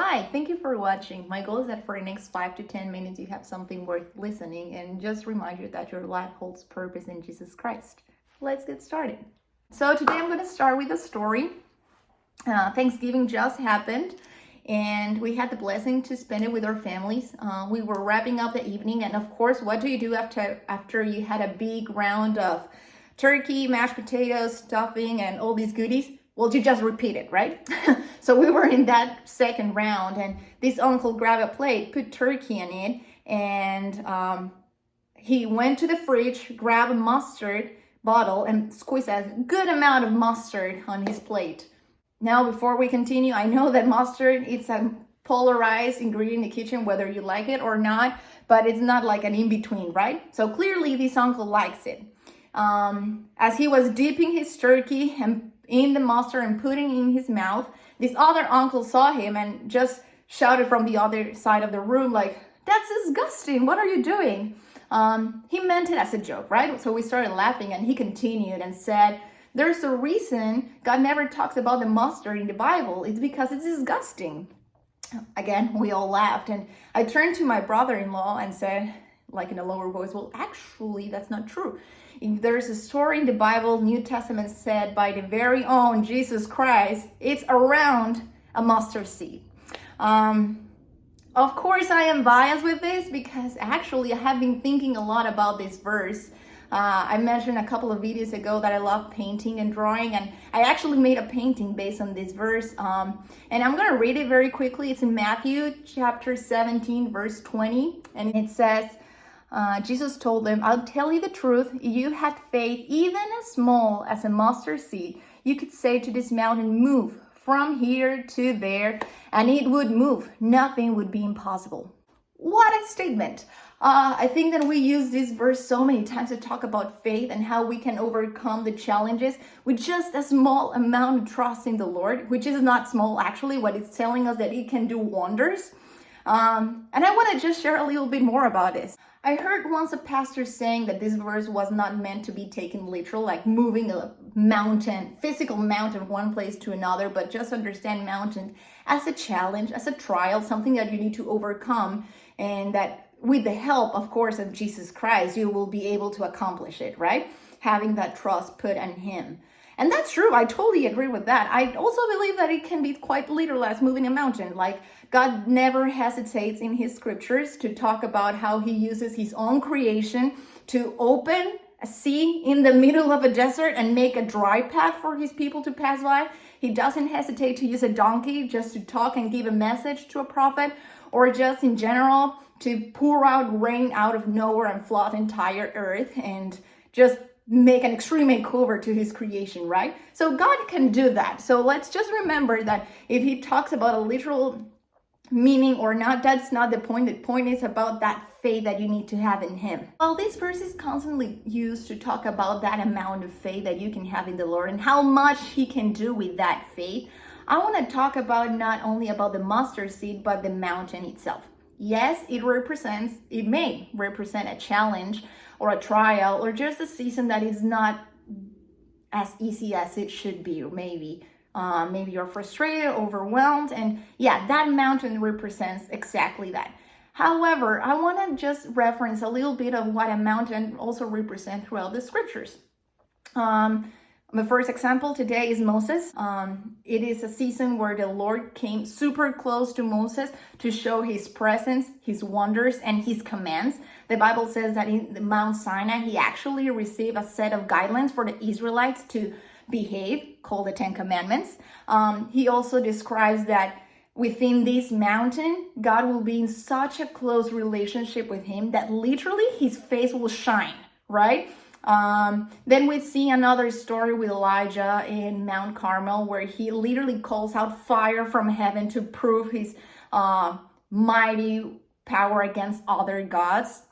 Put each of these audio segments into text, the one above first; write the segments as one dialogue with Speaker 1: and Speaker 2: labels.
Speaker 1: Hi, thank you for watching. My goal is that for the next 5 to 10 minutes you have something worth listening and just remind you that your life holds purpose in Jesus Christ. Let's get started. So today I'm going to start with a story. Thanksgiving just happened and we had the blessing to spend it with our families. We were wrapping up the evening, and of course, what do you do after you had a big round of turkey, mashed potatoes, stuffing, and all these goodies? Well, you just repeat it, right? So we were in that second round, and this uncle grabbed a plate, put turkey in it, and he went to the fridge, grabbed a mustard bottle, and squeezed a good amount of mustard on his plate. Now, before we continue, I know that mustard, it's a polarized ingredient in the kitchen, whether you like it or not, but it's not like an in-between, right? So clearly this uncle likes it. As he was dipping his turkey and in the mustard and putting it in his mouth, this other uncle saw him and just shouted from the other side of the room, like, "That's disgusting, what are you doing?" He meant it as a joke, right? So we started laughing, and he continued and said, "There's a reason God never talks about the mustard in the Bible. It's because it's disgusting." Again, we all laughed, and I turned to my brother-in-law and said, like in a lower voice, "Well, actually, that's not true. If there's a story in the Bible, New Testament said by the very own Jesus Christ, it's around a mustard seed." Of course, I am biased with this because actually I have been thinking a lot about this verse. I mentioned a couple of videos ago that I love painting and drawing, and I actually made a painting based on this verse. And I'm going to read it very quickly. It's in Matthew chapter 17, verse 20, and it says, Jesus told them, "I'll tell you the truth. If you had faith even as small as a mustard seed, you could say to this mountain, 'Move from here to there,' and it would move. Nothing would be impossible." What a statement. I think that we use this verse so many times to talk about faith and how we can overcome the challenges with just a small amount of trust in the Lord, which is not small actually. What it's telling us that it can do wonders. And I want to just share a little bit more about this. I heard once a pastor saying that this verse was not meant to be taken literal, like moving a mountain, physical mountain, one place to another, but just understand mountain as a challenge, as a trial, something that you need to overcome, and that with the help, of course, of Jesus Christ, you will be able to accomplish it, right? Having that trust put in Him. And that's true. I totally agree with that. I also believe that it can be quite literal as moving a mountain. Like, God never hesitates in His scriptures to talk about how He uses His own creation to open a sea in the middle of a desert and make a dry path for His people to pass by. He doesn't hesitate to use a donkey just to talk and give a message to a prophet, or just in general to pour out rain out of nowhere and flood the entire earth and just make an extreme makeover to His creation, right? So God can do that. So let's just remember that if He talks about a literal meaning or not, that's not the point. The point is about that faith that you need to have in Him. Well, this verse is constantly used to talk about that amount of faith that you can have in the Lord and how much He can do with that faith. I want to talk about not only about the mustard seed, but the mountain itself. Yes, it may represent a challenge or a trial or just a season that is not as easy as it should be, or maybe you're frustrated, overwhelmed, and yeah, that mountain represents exactly that. However, I want to just reference a little bit of what a mountain also represents throughout the scriptures. The first example today is Moses. It is a season where the Lord came super close to Moses to show His presence, His wonders, and His commands. The Bible says that in Mount Sinai, He actually received a set of guidelines for the Israelites to behave, called the Ten Commandments. He also describes that within this mountain, God will be in such a close relationship with Him that literally His face will shine, right? Then we see another story with Elijah in Mount Carmel, where he literally calls out fire from heaven to prove his mighty power against other gods.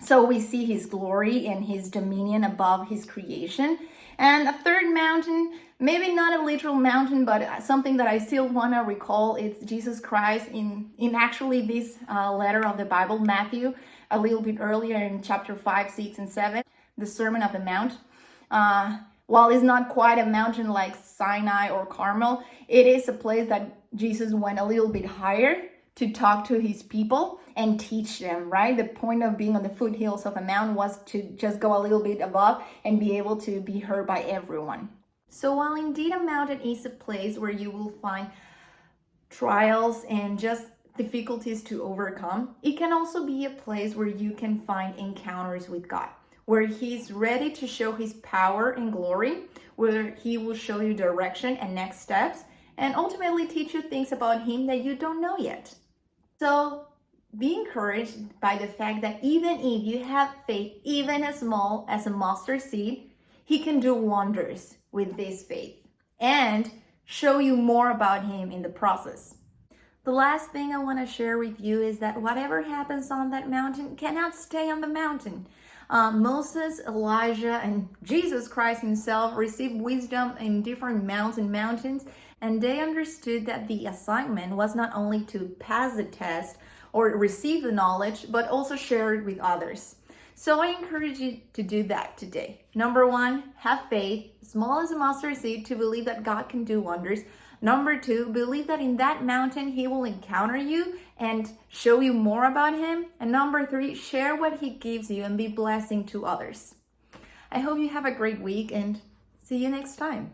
Speaker 1: So we see His glory and His dominion above His creation. And a third mountain, maybe not a literal mountain, but something that I still want to recall, it's Jesus Christ in actually this letter of the Bible, Matthew, a little bit earlier in chapter 5, 6, and 7. The Sermon of the Mount. While it's not quite a mountain like Sinai or Carmel, it is a place that Jesus went a little bit higher to talk to his people and teach them, right? The point of being on the foothills of a mountain was to just go a little bit above and be able to be heard by everyone. So while indeed a mountain is a place where you will find trials and just difficulties to overcome, it can also be a place where you can find encounters with God, where he's ready to show his power and glory, where he will show you direction and next steps, and ultimately teach you things about him that you don't know yet. So be encouraged by the fact that even if you have faith, even as small as a mustard seed, he can do wonders with this faith and show you more about him in the process. The last thing I want to share with you is that whatever happens on that mountain cannot stay on the mountain. Moses, Elijah, and Jesus Christ himself received wisdom in different mountains, and they understood that the assignment was not only to pass the test or receive the knowledge, but also share it with others. So I encourage you to do that today. Number one, have faith, small as a mustard seed, to believe that God can do wonders. Number two, believe that in that mountain, he will encounter you and show you more about him. And number three, share what he gives you and be blessing to others. I hope you have a great week and see you next time.